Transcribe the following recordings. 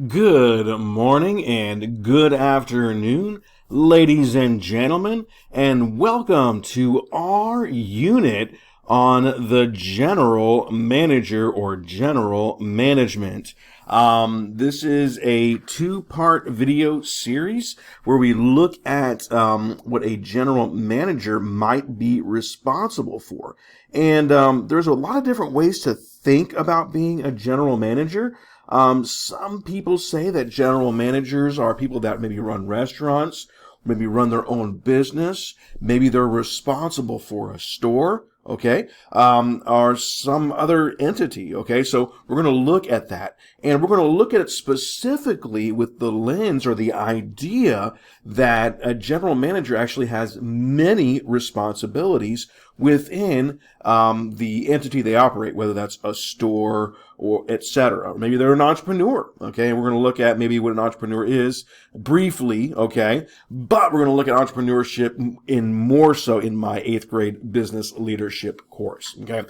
Good morning and good afternoon, ladies and gentlemen, and welcome to our unit on the general manager or general management. This is a two-part video series where we look at what a general manager might be responsible for. And there's a lot of different ways to think about being a general manager. Some people say that general managers are people that maybe run restaurants, maybe run their own business, maybe they're responsible for a store, okay, or some other entity, okay? So we're going to look at that, and we're going to look at it specifically with the lens or the idea that a general manager actually has many responsibilities within the entity they operate, whether that's a store or et cetera. Or maybe they're an entrepreneur, okay? And we're going to look at maybe what an entrepreneur is briefly, okay? But we're going to look at entrepreneurship in more so in my 8th grade business leadership course, okay?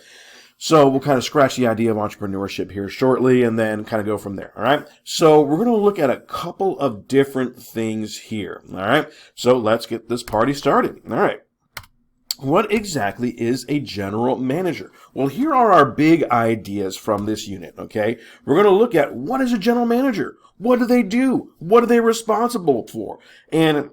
So we'll kind of scratch the idea of entrepreneurship here shortly and then kind of go from there, all right? So we're going to look at a couple of different things here, all right? So let's get this party started, all right? What exactly is a general manager? Well, here are our big ideas from this unit, okay? We're going to look at what is a general manager? What do they do? What are they responsible for? And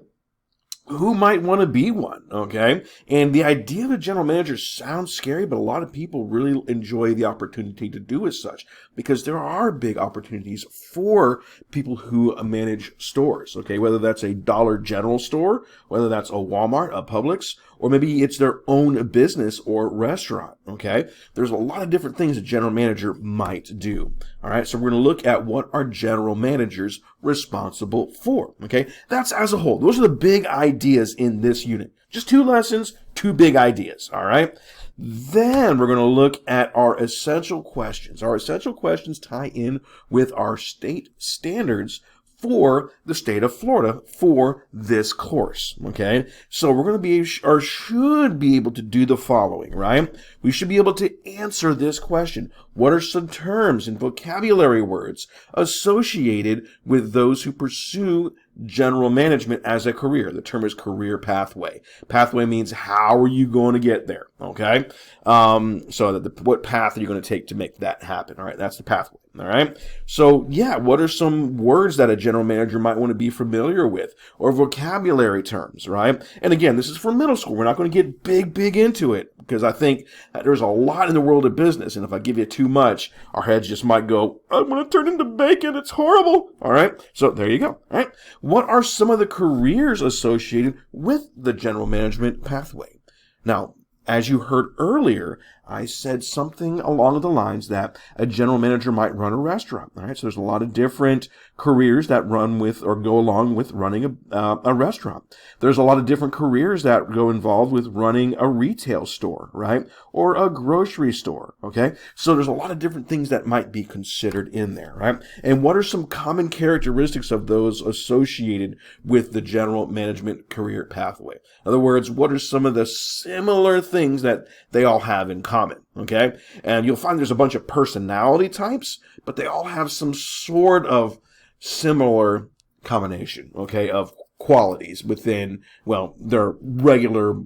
who might want to be one, okay? And the idea of a general manager sounds scary, but a lot of people really enjoy the opportunity to do as such because there are big opportunities for people who manage stores, okay? Whether that's a Dollar General store, whether that's a Walmart, a Publix, or maybe it's their own business or restaurant, okay? There's a lot of different things a general manager might do, all right? So we're going to look at what are general managers responsible for, okay? That's as a whole. Those are the big ideas in this unit. Just 2 lessons, 2 big ideas, all right? Then we're going to look at our essential questions. Our essential questions tie in with our state standards for the state of Florida for this course, okay? So we're going to be, or should be able to do the following, right? We should be able to answer this question. What are some terms and vocabulary words associated with those who pursue general management as a career? The term is career pathway. Pathway means how are you going to get there, okay? So what path are you going to take to make that happen, all right? That's the pathway, all right? So, yeah, what are some words that a general manager might want to be familiar with or vocabulary terms, right? And again, this is for middle school. We're not going to get big into it because I think that there's a lot in the world of business, and if I give you too much, our heads just might go, I'm going to turn into bacon. It's horrible, all right? So there you go, all right? What are some of the careers associated with the general management pathway? Now, as you heard earlier, I said something along the lines that a general manager might run a restaurant. All right, so there's a lot of different careers that run with or go along with running a restaurant. There's a lot of different careers that go involved with running a retail store, right, or a grocery store. Okay, so there's a lot of different things that might be considered in there, right? And what are some common characteristics of those associated with the general management career pathway? In other words, what are some of the similar things that they all have in common, okay? And you'll find there's a bunch of personality types, but they all have some sort of similar combination, okay, of qualities within, well, their regular,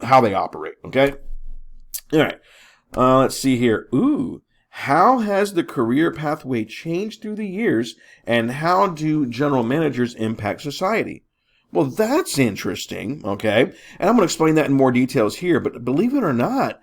how they operate, okay? All right, let's see here. Ooh, how has the career pathway changed through the years, and how do general managers impact society? Well, that's interesting, okay? And I'm going to explain that in more details here, but believe it or not,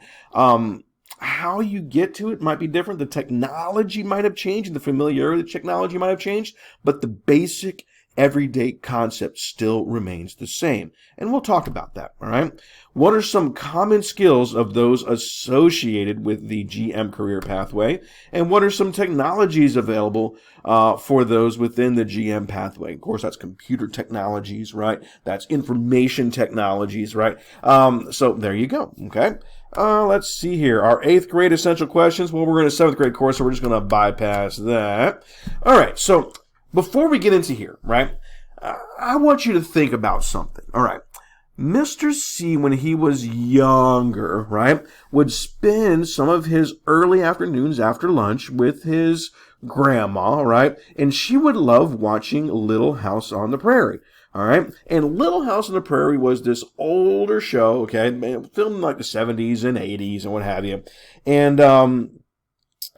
how you get to it might be different. The technology might have changed, and the familiarity of the technology might have changed, but the basic everyday concept still remains the same. And we'll talk about that, all right? What are some common skills of those associated with the GM career pathway? And what are some technologies available for those within the GM pathway? Of course, that's computer technologies, right? That's information technologies, right? So there you go, okay? Let's see here. Our 8th grade essential questions. Well, we're in a 7th grade course, so we're just going to bypass that. All right, so before we get into here, right, I want you to think about something. All right. Mr. C, when he was younger, right, would spend some of his early afternoons after lunch with his grandma, right? And she would love watching Little House on the Prairie. All right. And Little House on the Prairie was this older show, okay, filmed in like the 70s and 80s and what have you. And,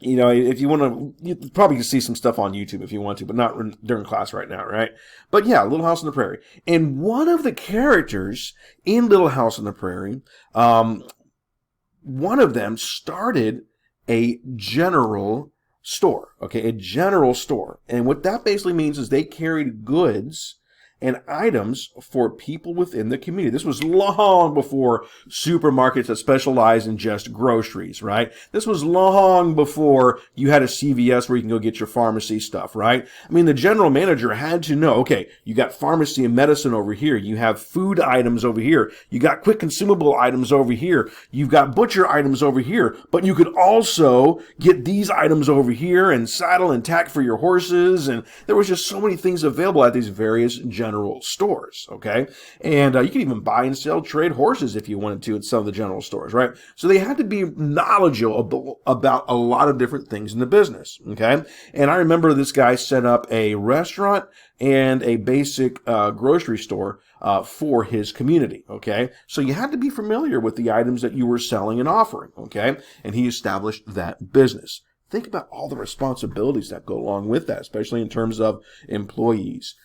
if you want to, you probably can see some stuff on YouTube if you want to, but not during class right now, right? But yeah, Little House on the Prairie. And one of the characters in Little House on the Prairie, one of them started a general store, okay, a general store. And what that basically means is they carried goods and items for people within the community. This was long before supermarkets that specialize in just groceries, right? This was long before you had a CVS where you can go get your pharmacy stuff, right? I mean, the general manager had to know, okay, you got pharmacy and medicine over here. You have food items over here. You got quick consumable items over here. You've got butcher items over here. But you could also get these items over here and saddle and tack for your horses. And there was just so many things available at these various general stores, okay? And you can even buy and sell trade horses if you wanted to at some of the general stores, right? So they had to be knowledgeable about a lot of different things in the business, okay? And I remember this guy set up a restaurant and a basic grocery store for his community, okay? So you had to be familiar with the items that you were selling and offering, okay? And he established that business. Think about all the responsibilities that go along with that, especially in terms of employees,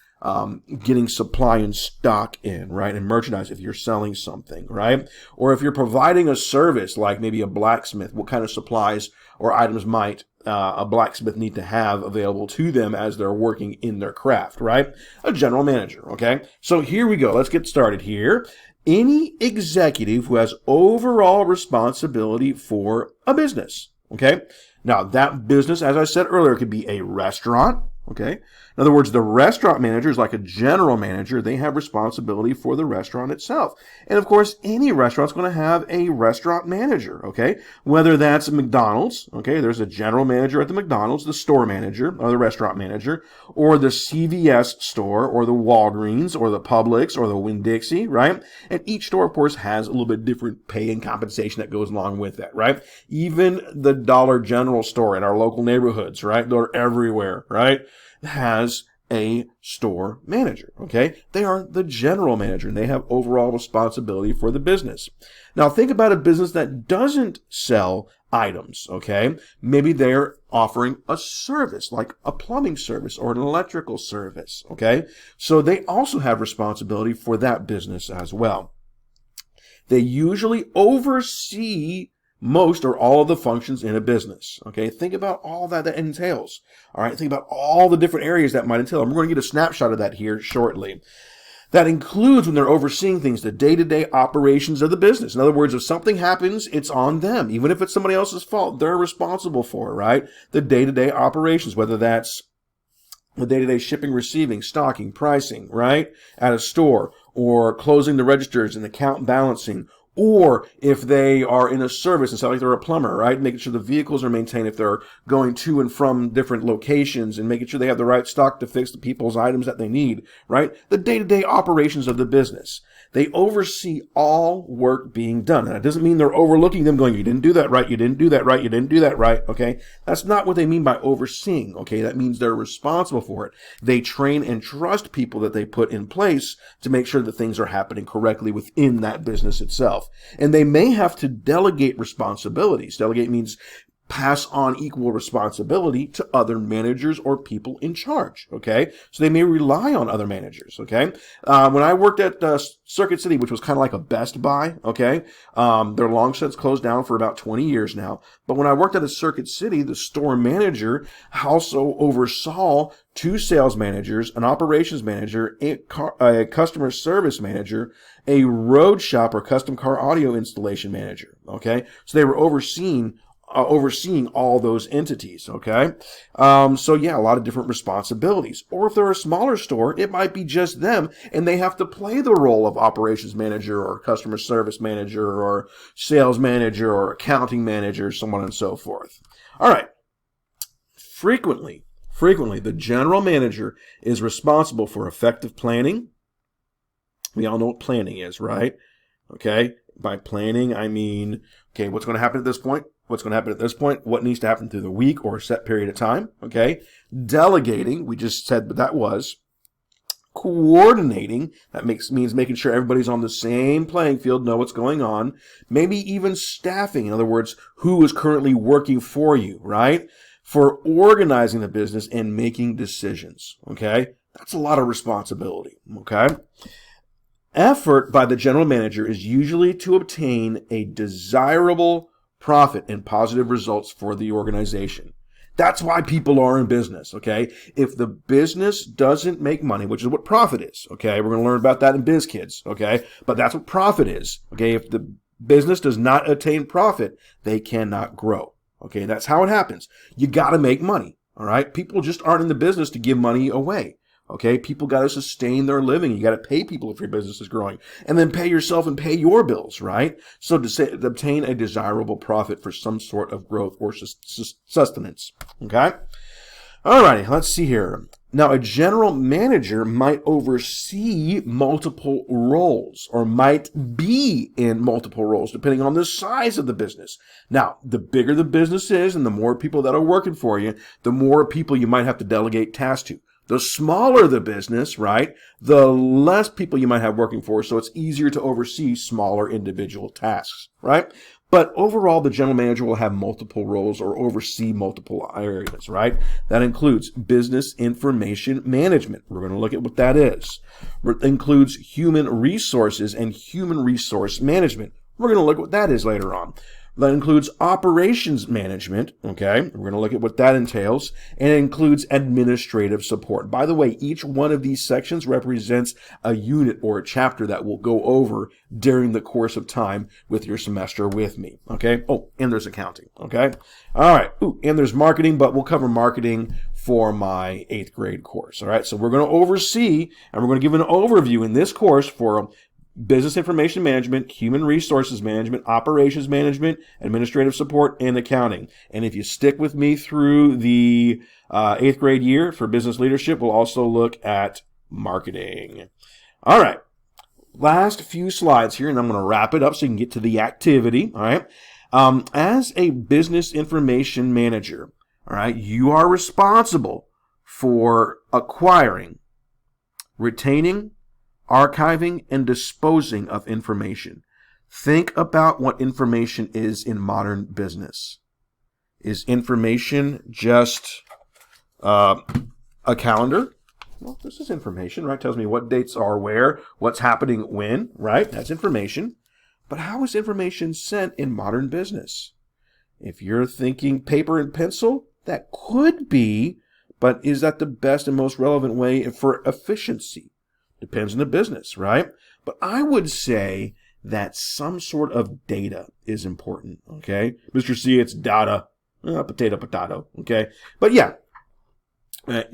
getting supply and stock in, right? And merchandise if you're selling something, right? Or if you're providing a service like maybe a blacksmith, what kind of supplies or items might a blacksmith need to have available to them as they're working in their craft, right? A general manager, okay? So here we go. Let's get started here. Any executive who has overall responsibility for a business, okay? Now, that business, as I said earlier, could be a restaurant, okay? In other words, the restaurant manager is like a general manager. They have responsibility for the restaurant itself. And of course, any restaurant's going to have a restaurant manager, okay? Whether that's McDonald's, okay? There's a general manager at the McDonald's, the store manager, or the restaurant manager, or the CVS store, or the Walgreens, or the Publix, or the Winn-Dixie, right? And each store, of course, has a little bit different pay and compensation that goes along with that, right? Even the Dollar General store in our local neighborhoods, right? They're everywhere, right? Has a store manager, okay? They are the general manager, and they have overall responsibility for the business. Now, think about a business that doesn't sell items, okay? Maybe they're offering a service, like a plumbing service or an electrical service, okay? So they also have responsibility for that business as well. They usually oversee most or all of the functions in a business. Okay, think about all that entails. All right, think about all the different areas that might entail. And we're going to get a snapshot of that here shortly. That includes when they're overseeing things, the day-to-day operations of the business. In other words, if something happens, it's on them. Even if it's somebody else's fault, they're responsible for it, right? The day-to-day operations, whether that's the day-to-day shipping, receiving, stocking, pricing, right, at a store, or closing the registers and account balancing, or if they are in a service and sound like they're a plumber, right? Making sure the vehicles are maintained if they're going to and from different locations and making sure they have the right stock to fix the people's items that they need, right? The day-to-day operations of the business. They oversee all work being done. And that doesn't mean they're overlooking them going, you didn't do that right, you didn't do that right, you didn't do that right, okay? That's not what they mean by overseeing, okay? That means they're responsible for it. They train and trust people that they put in place to make sure that things are happening correctly within that business itself. And they may have to delegate responsibilities. Delegate means pass on equal responsibility to other managers or people in charge, okay? So they may rely on other managers, okay? When I worked at Circuit City, which was kind of like a Best Buy, okay? They're long since closed down for about 20 years now. But when I worked at a Circuit City, the store manager also oversaw 2 sales managers, an operations manager, a customer service manager, a road shop or custom car audio installation manager, okay? So they were overseeing all those entities, okay? So yeah, a lot of different responsibilities. Or if they're a smaller store, it might be just them, and they have to play the role of operations manager or customer service manager or sales manager or accounting manager, so on and so forth. All right. Frequently, the general manager is responsible for effective planning. We all know what planning is, right? Okay? By planning, I mean, okay, what's going to happen at this point? what's going to happen at this point, what needs to happen through the week or a set period of time, okay? Delegating, we just said what that was. Coordinating, that means making sure everybody's on the same playing field, know what's going on. Maybe even staffing, in other words, who is currently working for you, right? For organizing the business and making decisions, okay? That's a lot of responsibility, okay? Effort by the general manager is usually to obtain a desirable profit and positive results for the organization. That's why people are in business, okay? If the business doesn't make money, which is what profit is, okay? We're going to learn about that in Biz Kids, okay? But that's what profit is, okay? If the business does not attain profit, they cannot grow, okay? That's how it happens. You got to make money, all right? People just aren't in the business to give money away. Okay, people got to sustain their living. You got to pay people if your business is growing, and then pay yourself and pay your bills, right? So to obtain a desirable profit for some sort of growth or sustenance. Okay, all righty. Let's see here. Now, a general manager might oversee multiple roles or might be in multiple roles depending on the size of the business. Now, the bigger the business is and the more people that are working for you, the more people you might have to delegate tasks to. The smaller the business, right, the less people you might have working for, so it's easier to oversee smaller individual tasks, right? But overall, the general manager will have multiple roles or oversee multiple areas, right? That includes business information management. We're going to look at what that is. It includes human resources and human resource management. We're going to look at what that is later on. That includes operations management, okay? We're going to look at what that entails. And it includes administrative support. By the way, each one of these sections represents a unit or a chapter that we'll go over during the course of time with your semester with me, okay? Oh, and there's accounting, okay? All right. Ooh, and there's marketing, but we'll cover marketing for my 8th grade course, all right? So we're going to oversee, and we're going to give an overview in this course for business information management, human resources management, operations management, administrative support, and accounting. And if you stick with me through the 8th grade year for business leadership, we'll also look at marketing. All right. Last few slides here, and I'm going to wrap it up so you can get to the activity. All right. As a business information manager, all right, you are responsible for acquiring, retaining, archiving, and disposing of information. Think about what information is in modern business. Is information just a calendar? Well, this is information, right? Tells me what dates are where, what's happening when, right? That's information. But how is information sent in modern business? If you're thinking paper and pencil, that could be, but is that the best and most relevant way for efficiency? Depends on the business, right? But I would say that some sort of data is important, okay? Mr. C, it's data. Potato, okay? But yeah,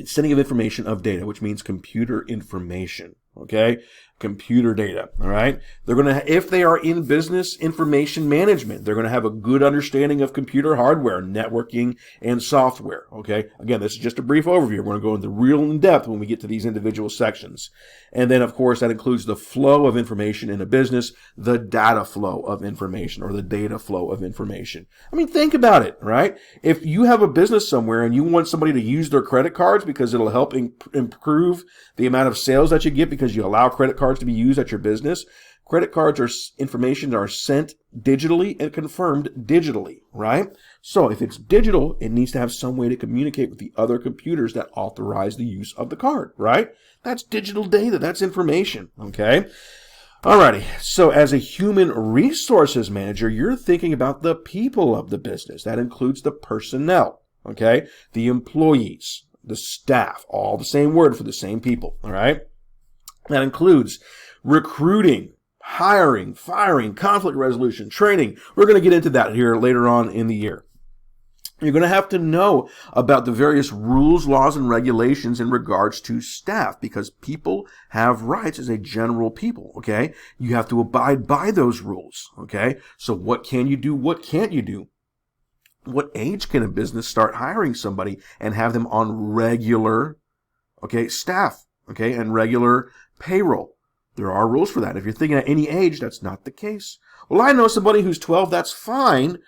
sending of information of data, which means computer information, okay? Computer data, all right? They're going to, if they are in business information management, they're going to have a good understanding of computer hardware, networking, and software, okay? Again, this is just a brief overview. We're going to go into real in depth when we get to these individual sections. And then, of course, that includes the flow of information in a business, the data flow of information, or the data flow of information. I mean, think about it, right? If you have a business somewhere and you want somebody to use their credit cards because it'll help improve the amount of sales that you get because you allow credit cards to be used at your business, credit cards are information that are sent digitally and confirmed digitally, right? So if it's digital, it needs to have some way to communicate with the other computers that authorize the use of the card, right? That's digital data. That's information, okay? Alrighty, so as a human resources manager, you're thinking about the people of the business. That includes the personnel, okay? The employees, the staff, all the same word for the same people, all right? That includes recruiting, hiring, firing, conflict resolution, training. We're going to get into that here later on in the year. You're going to have to know about the various rules, laws, and regulations in regards to staff because people have rights as a general people, okay? You have to abide by those rules, okay? So what can you do? What can't you do? What age can a business start hiring somebody and have them on regular, okay, staff, okay, and regular payroll? There are rules for that. If you're thinking at any age, that's not the case. Well, I know somebody who's 12, that's fine.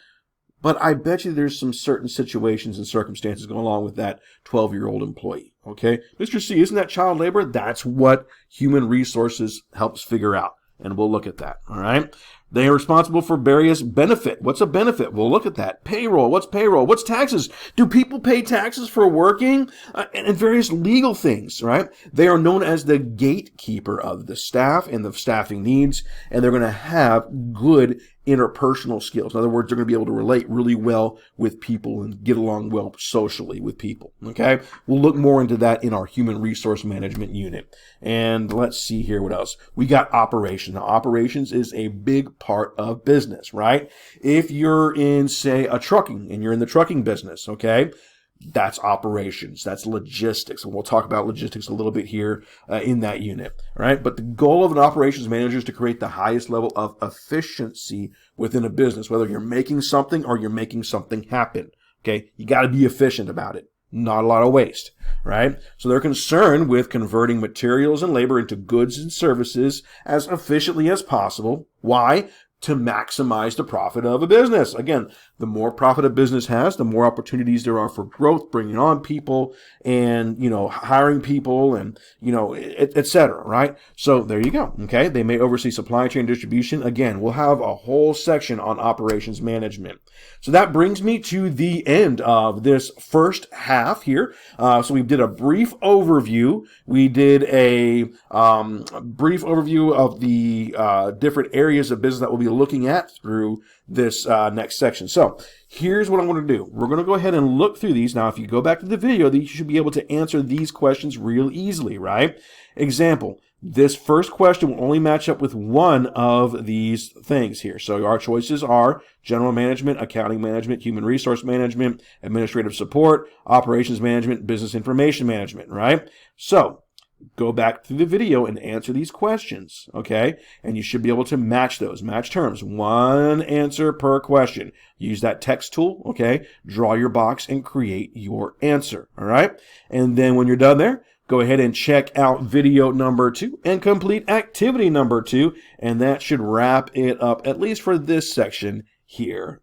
but I bet you there's some certain situations and circumstances going along with that 12-year-old employee. Okay, Mr. C, isn't that child labor? That's what human resources helps figure out. And we'll look at that. All right. They are responsible for various benefit. What's a benefit? We'll look at that. Payroll. What's payroll? What's taxes? Do people pay taxes for working? And various legal things, right? They are known as the gatekeeper of the staff and the staffing needs, and they're going to have good interpersonal skills. In other words, they're going to be able to relate really well with people and get along well socially with people. Okay. We'll look more into that in our human resource management unit. And let's see here what else. We got operations. Now, operations is a big part of business, right? If you're in, say, a trucking and you're in the trucking business, okay, that's operations. That's logistics. And we'll talk about logistics a little bit here in that unit. All right. But the goal of an operations manager is to create the highest level of efficiency within a business, whether you're making something or you're making something happen. Okay. You got to be efficient about it. Not a lot of waste, right? So they're concerned with converting materials and labor into goods and services as efficiently as possible. Why? To maximize the profit of a business. Again, the more profit a business has, the more opportunities there are for growth, bringing on people and, hiring people and, et cetera, right? So there you go. Okay. They may oversee supply chain distribution. Again, we'll have a whole section on operations management. So that brings me to the end of this first half here. So we did a brief overview. We did a brief overview of the different areas of business that we'll be looking at through this next section. So here's what I'm going to do. We're going to go ahead and look through these. Now, if you go back to the video, you should be able to answer these questions real easily, right? Example, this first question will only match up with one of these things here. So our choices are general management, accounting management, human resource management, administrative support, operations management, business information management, right? So go back to the video and answer these questions, okay? And you should be able to match those, match terms. One answer per question. Use that text tool, okay? Draw your box and create your answer, all right? And then when you're done there, go ahead and check out video number 2 and complete activity number 2, and that should wrap it up, at least for this section here.